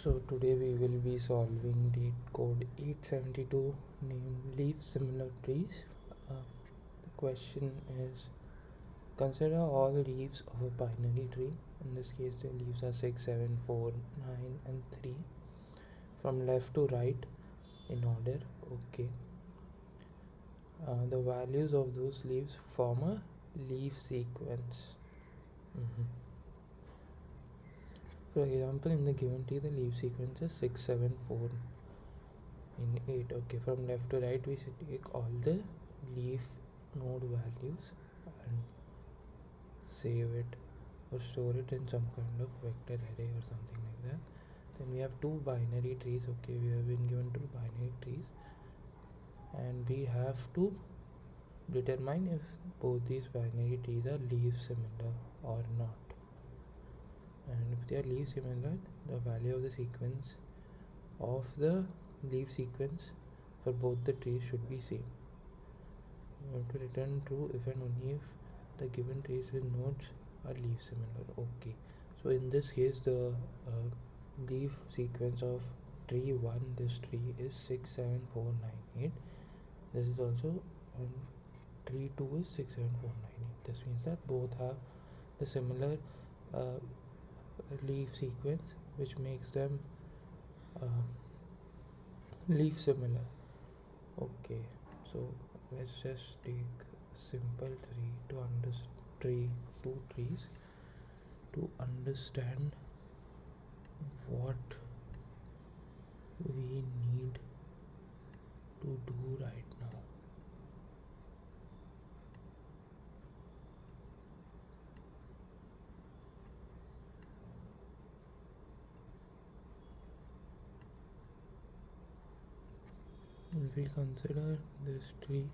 So today we will be solving Leetcode 872 named leaf similar trees. The question is, consider all leaves of a binary tree. In this case the leaves are 6, 7, 4, 9 and 3 from left to right in order. Okay. The values of those leaves form a leaf sequence. For example, in the given tree the leaf sequence is 6, 7, 4 in 8. Okay, from left to right we should take all the leaf node values and save it or store it in some kind of vector array or something like that. Then we have two binary trees. Okay, we have been given two binary trees and we have to determine if both these binary trees are leaf similar or not. And if they are leaf similar, the value of the sequence of the leaf sequence for both the trees should be same. We have to return true if and only if the given trees with nodes are leaf similar. Okay, so in this case the leaf sequence of tree 1, this tree is 6, 7, 4, 9, 8. This is also tree 2 is 6, 7, 4, 9, 8. This means that both have the similar leaf sequence, which makes them leaf similar. Okay, so let's just take a simple two trees to understand what we need to do right now. If we consider this tree,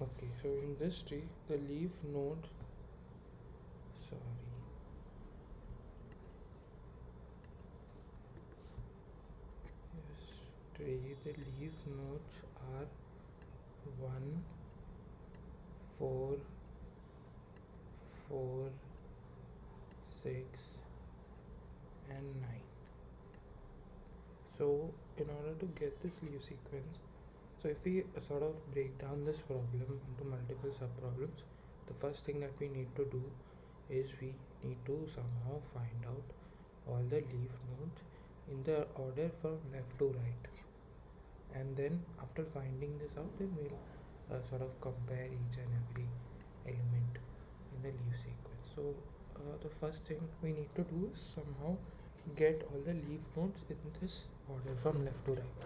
okay, so in this tree the leaf nodes, the leaf nodes are 1, 4, 4, 6 and 9. So in order to get this leaf sequence, so if we sort of break down this problem into multiple sub-problems, the first thing that we need to do is we need to somehow find out all the leaf nodes in the order from left to right, and then after finding this out then we'll sort of compare each and every element in the leaf sequence. So the first thing we need to do is somehow get all the leaf nodes in this order from left to right.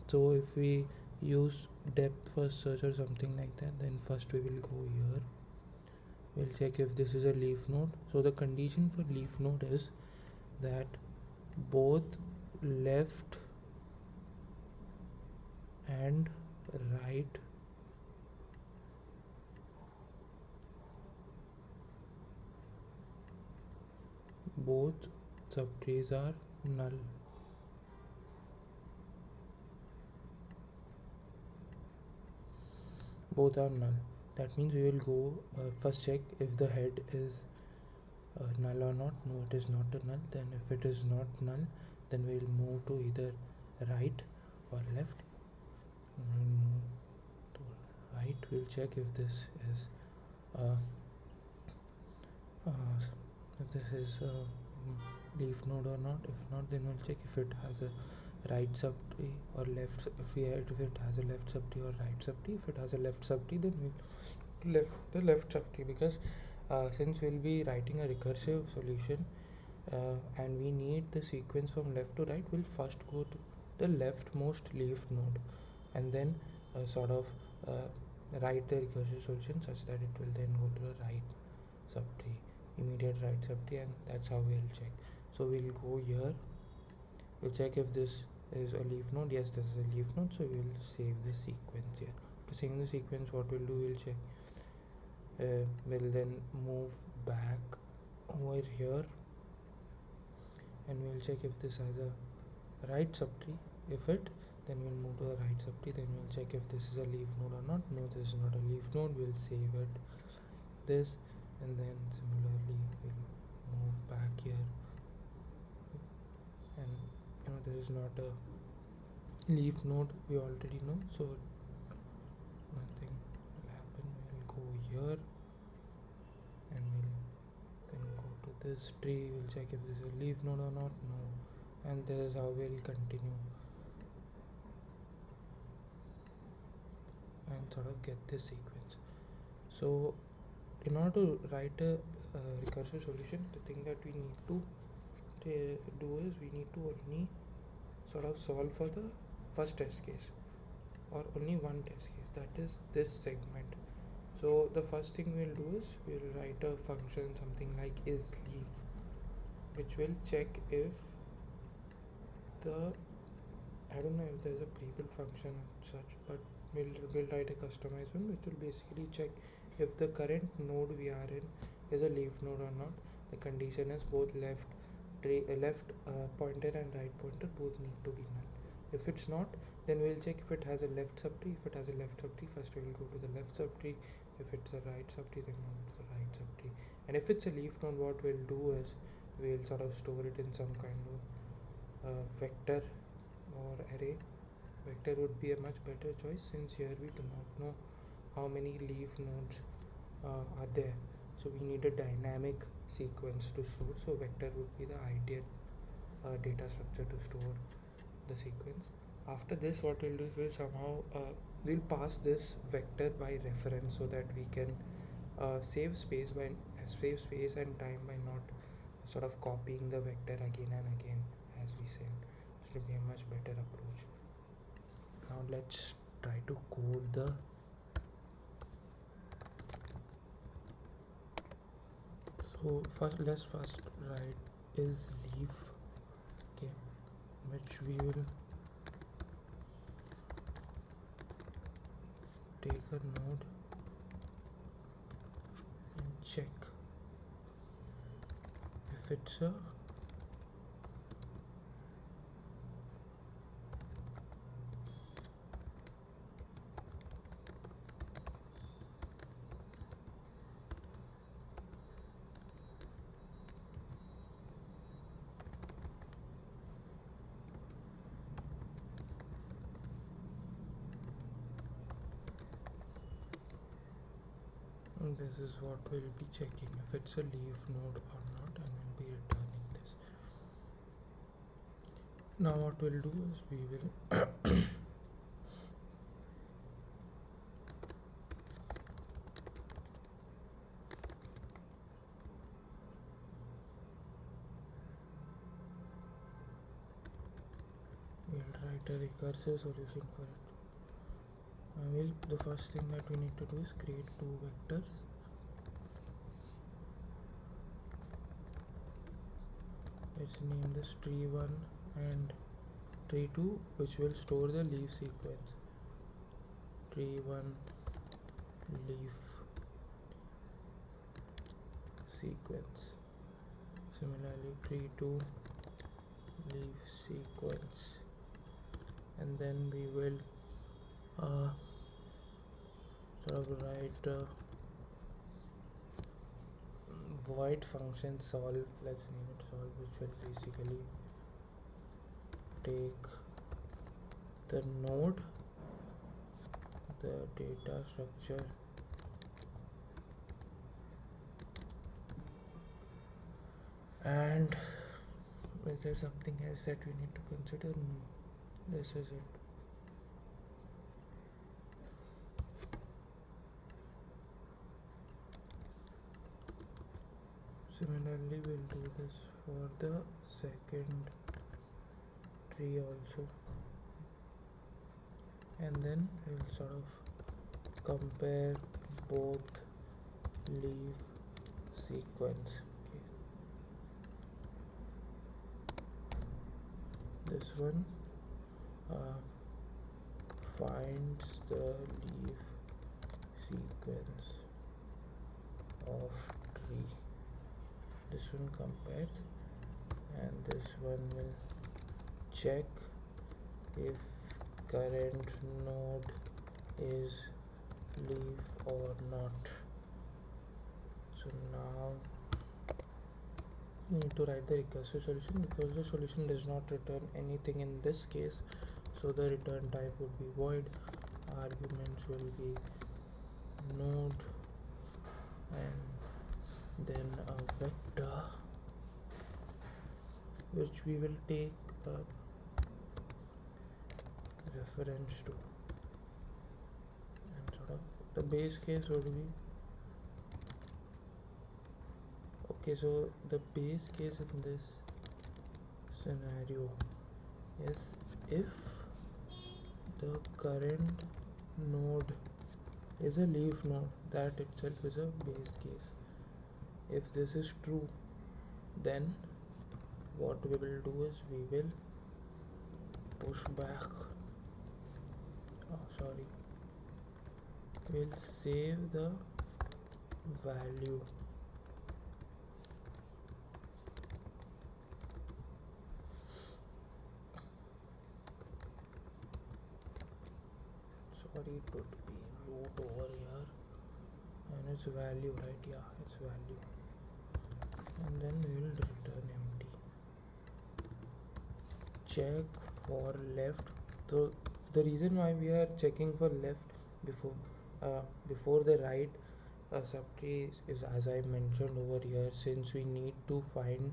So if we use depth first search or something like that, then first we will go here, we'll check if this is a leaf node. So the condition for leaf node is that both left and right both subtrees are null. Both are null. That means we will go first check if the head is null or not. No, it is not a null. Then if it is not null, then we will move to either right or left. Move to right. We'll check if this is leaf node or not. If not, then we'll check if it has a right subtree or left. If it has a left subtree or right subtree. If it has a left subtree, then we'll left the left subtree, because since we'll be writing a recursive solution and we need the sequence from left to right, we'll first go to the leftmost leaf node and then sort of write the recursive solution such that it will then go to the right subtree, immediate right subtree, and that's how we'll check. So we'll go here, we'll check if this is a leaf node. Yes, this is a leaf node, so we'll save the sequence here. To save the sequence, what we'll do, we'll check, we'll then move back over here and we'll check if this has a right subtree. If it then we'll move to the right subtree, then we'll check if this is a leaf node or not. No, this is not a leaf node. We'll save it this, and then similarly we'll move back here, and this is not a leaf node, we already know, so nothing will happen. We'll go here and we'll then go to this tree. We'll check if this is a leaf node or not. No, and this is how we'll continue and sort of get this sequence. So in order to write a recursive solution, the thing that we need to do is we need to only sort of solve for the first test case, or only one test case, that is this segment. So the first thing we'll do is we'll write a function something like isLeaf, which will check if the, I don't know if there's a pre-built function or such, but we'll write a customized one which will basically check if the current node we are in is a leaf node or not. The condition is both left pointer and right pointer both need to be null. If it's not, then we'll check if it has a left subtree. If it has a left subtree, first we will go to the left subtree. If it's a right subtree, then we'll go to the right subtree. And if it's a leaf node, what we'll do is we'll sort of store it in some kind of vector or array. Vector would be a much better choice, since here we do not know how many leaf nodes are there, so we need a dynamic sequence to store. So vector would be the ideal data structure to store the sequence. After this, what we'll do is we'll somehow we'll pass this vector by reference, so that we can save space and time by not sort of copying the vector again and again as we said. This will be a much better approach. Now let's try to code the let's first write isLeaf, okay, which we will take a node and check if it's a this is what we'll be checking, if it's a leaf node or not, and we'll be returning this. Now what we'll do is we will write a recursive solution for it. The first thing that we need to do is create two vectors. Let's name this tree1 and tree2, which will store the leaf sequence. Tree1 leaf sequence. Similarly, tree2 leaf sequence, and then we will sort of write a void function solve, let's name it solve, which will basically take the node, the data structure, and is there something else that we need to consider? No, this is it. Similarly, we'll do this for the second tree also, and then we'll sort of compare both leaf sequence. Okay. This one finds the leaf sequence of tree. This one compares, and this one will check if current node is leaf or not. So now we need to write the recursive solution. Because the solution does not return anything in this case, so the return type would be void. Arguments will be node and then a vector which we will take a reference to, and sort of the base case would be okay. So the base case in this scenario is if the current node is a leaf node, that itself is a base case. If this is true, then what we will do is we will push back, we'll save the value it would be root over here and its value, right? Yeah, its value, and then we will return empty. Check for left. So the reason why we are checking for left before the right subtree is, as I mentioned over here, since we need to find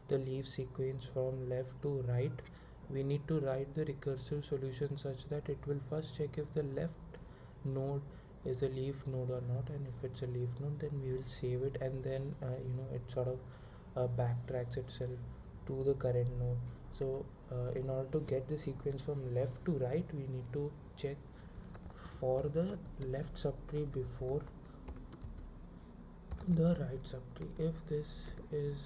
the leaf sequence from left to right, we need to write the recursive solution such that it will first check if the left node is a leaf node or not, and if it's a leaf node, then we will save it, and then it sort of backtracks itself to the current node. So in order to get the sequence from left to right, we need to check for the left subtree before the right subtree. If this is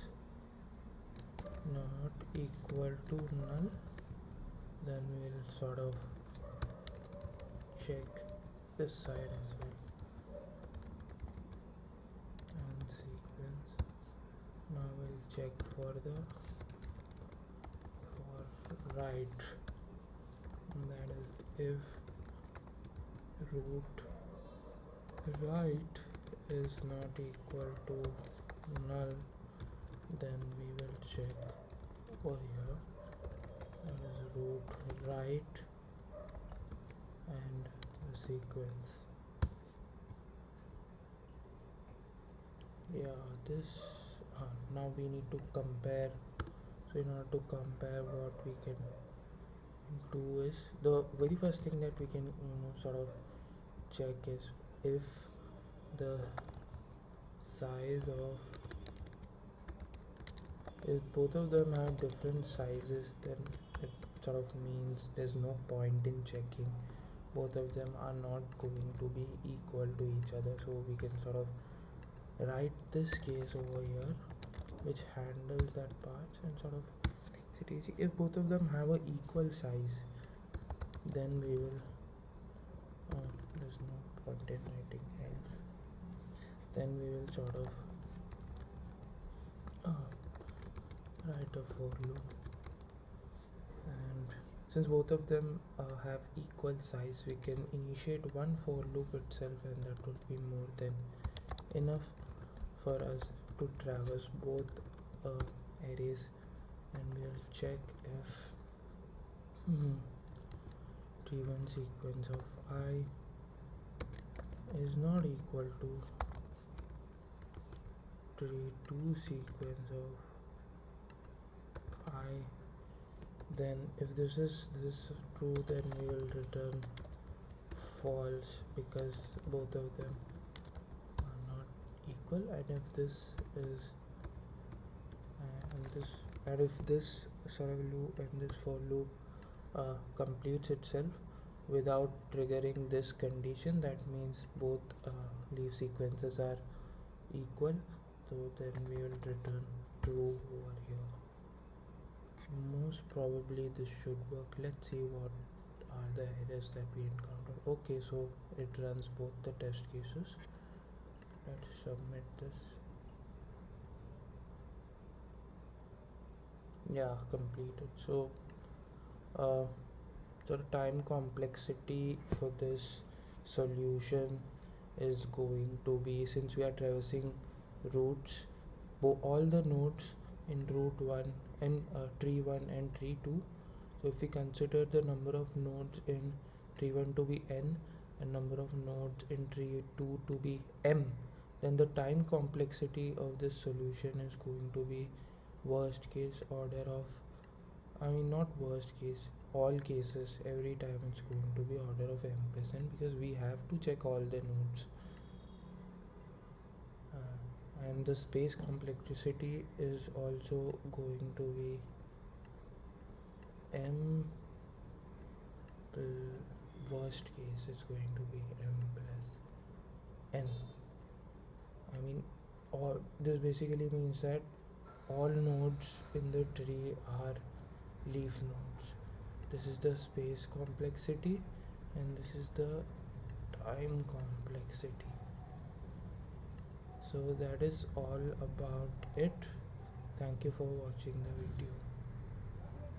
not equal to null, then we will sort of check this side as well, and sequence. Now we'll check for right, that is if root right is not equal to null, then we will check over here, that is root right and the sequence. This now we need to compare. So in order to compare, what we can do is, the very first thing that we can sort of check is if the size of, if both of them have different sizes, then it sort of means there's no point in checking. Both of them are not going to be equal to each other, so we can sort of write this case over here which handles that part and sort of makes it easy. If both of them have a equal size, then we will there's no point in writing else. Then we will sort of write a for loop, and since both of them have equal size, we can initiate one for loop itself, and that would be more than enough for us to traverse both arrays. And we'll check if t1 sequence of I is not equal to t2 sequence of I. Then if this is true, then we will return false because both of them are not equal. And if this is and if this sort of loop and this for loop completes itself without triggering this condition, that means both leaf sequences are equal. So then we will return true over here. Most probably this should work. Let's see what are the errors that we encounter. Okay, so it runs both the test cases. Let's submit this. Yeah, completed. So So the time complexity for this solution is going to be, since we are traversing routes, all the nodes in route 1 and tree 1 and tree 2. So if we consider the number of nodes in tree 1 to be n and number of nodes in tree 2 to be m, then the time complexity of this solution is going to be worst case order of, not worst case, all cases, every time it's going to be order of m plus n, because we have to check all the nodes. And the space complexity is also going to be m, worst case is going to be m plus n. Or this basically means that all nodes in the tree are leaf nodes. This is the space complexity and this is the time complexity. So that is all about it. Thank you for watching the video.